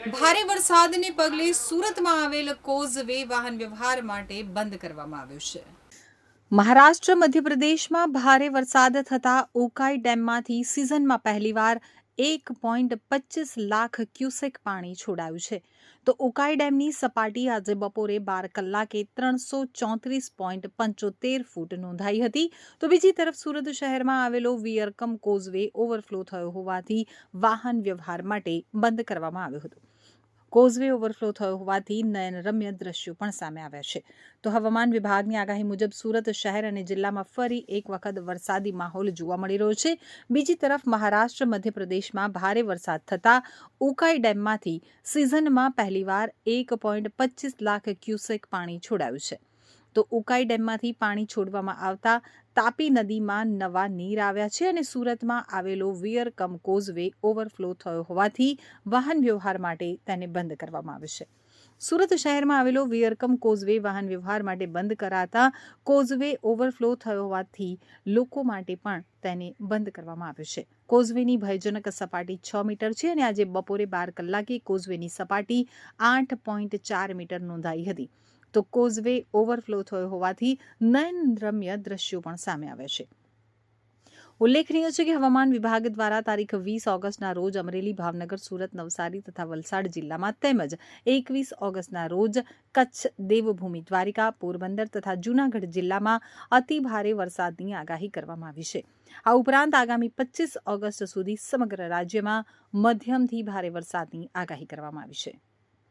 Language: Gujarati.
ભારે વરસાદને પગલે સુરતમાં આવેલ કોઝવે વાહન વ્યવહાર માટે બંધ કરવામાં આવ્યો છે। મહારાષ્ટ્ર મધ્યપ્રદેશમાં ભારે વરસાદ થતાં ઉકાઈ ડેમમાંથી સિઝનમાં પહેલીવાર 1.25 લાખ ક્યુસેક પાણી છોડાયું છે। તો ઉકાઈ ડેમની સપાટી આજે બપોરે 12 કલાકે 334.75 ફૂટ નોંધાઈ હતી। તો બીજી તરફ સુરત શહેરમાં આવેલો વિયરકમ કોઝવે ઓવરફ્લો થયો હોવાથી વાહન વ્યવહાર માટે બંધ કરવામાં આવ્યો હતો। કોઝવે ઓવરફ્લો થયો હોવાથી નયનરમ્ય દ્રશ્યો પણ સામે આવ્યા છે। તો હવામાન વિભાગની આગાહી મુજબ સુરત શહેર અને જિલ્લામાં ફરી એક વખત વરસાદી માહોલ જોવા મળી રહ્યો છે। બીજી તરફ મહારાષ્ટ્ર મધ્યપ્રદેશમાં ભારે વરસાદ થતાં ઉકાઈ ડેમમાંથી સિઝનમાં પહેલીવાર 1.25 લાખ ક્યુસેક પાણી છોડાયું છે। તો ઉકાઈ ડેમમાંથી પાણી છોડવામાં આવતા તાપી નદીમાં નવા નીર આવ્યા છે અને સુરતમાં આવેલો વિયરકમ કોઝવે ઓવરફ્લો થયો હોવાથી વાહન વ્યવહાર માટે તેને બંધ કરવામાં આવ્યો છે। સુરત શહેરમાં આવેલો વિયરકમ કોઝવે વાહન વ્યવહાર માટે બંધ કરાતા કોઝવે ઓવરફ્લો થયો હોવાથી લોકો માટે પણ તેને બંધ કરવામાં આવ્યો છે। કોઝવેની ભયજનક સપાટી 6 મીટર છે અને આજે બપોરે 12 કલાકે કોઝવેની સપાટી 8.4 મીટર નોંધાઈ હતી। તો કોઝવે ઓવરફ્લો થયો હોવાથી નયનરમ્ય દ્રશ્યો પણ સામે આવ્યા છે। ઉલ્લેખનીય છે કે હવામાન વિભાગ દ્વારા તારીખ 20 ઓગસ્ટના રોજ અમરેલી, ભાવનગર, સુરત, નવસારી તથા વલસાડ જિલ્લામાં તેમજ 21 ઓગસ્ટના રોજ કચ્છ, દેવભૂમિ દ્વારિકા, પોરબંદર તથા જૂનાગઢ જિલ્લામાં અતિભારે વરસાદની આગાહી કરવામાં આવી છે। આ ઉપરાંત આગામી 25 ઓગસ્ટ સુધી સમગ્ર રાજ્યમાં મધ્યમથી ભારે વરસાદની આગાહી કરવામાં આવી છે।